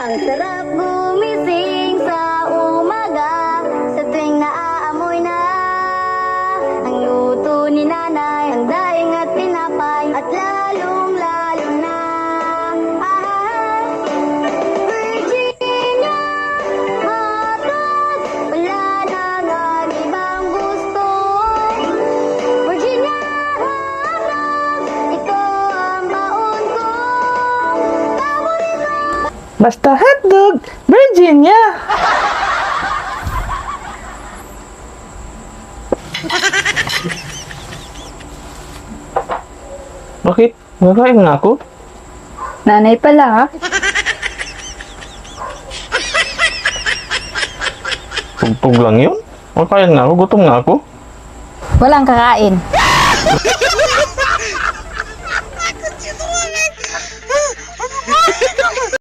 Ang sarap gumising sa umaga, sa tuwing naaamoy na ang luto ni nanay, ang daing at tinapay, at lalong-lalo na Virginia hotdog, wala nang ibang gusto. Virginia hotdog, ito ang baon ko. Paborito. Basta hotdog, Virginia! Bakit? Nakain na ako? Nanay pala ha? Tugtog lang yun? Makain na ako, gutom na ako. Walang kakain.